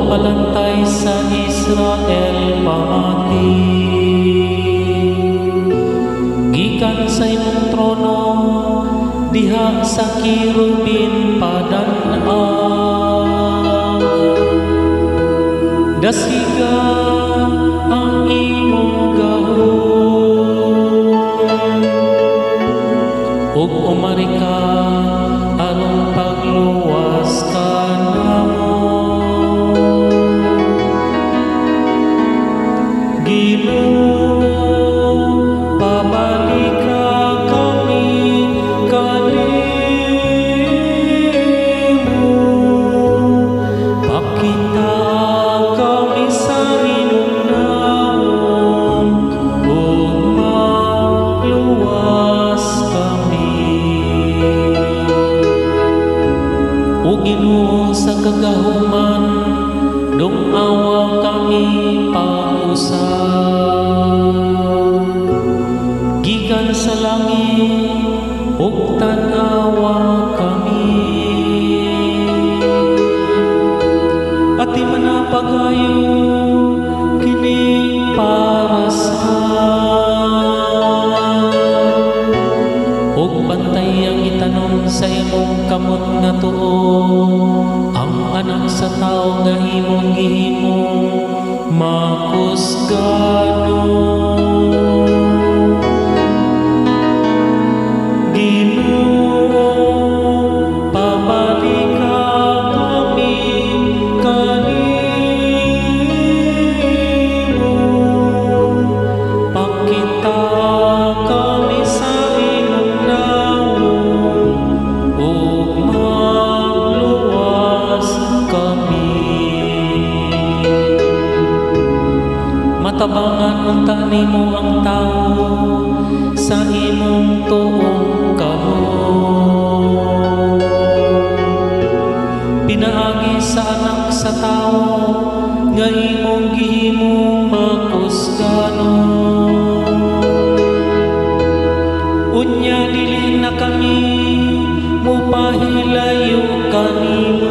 Palantay sa Israel pamati, gikan sa imong trono diha sa kirubin padan-an, dasiga ang imong gahom, ug umari ka aron pagluwas ka namo. Ginoo sa kagahuman, dong awa kami pausab. Gikan sa langit, ug tan-awa kami. At di manapagayo, kini para sa ug bantay ang itanom sa imong kamot nga tuo, ang anak sa tao nga imong gihimong makusgano. Ginoo, pabalik ka kami kanimo, pakita kami sa imong naong, ug magluwas kami. Matabangan unta nimo ang tao sa imong tuong kahon, pinaagi sa anak sa tao nga imong gihimong makusgano. Unya dili na kami mupahilayo kanimo.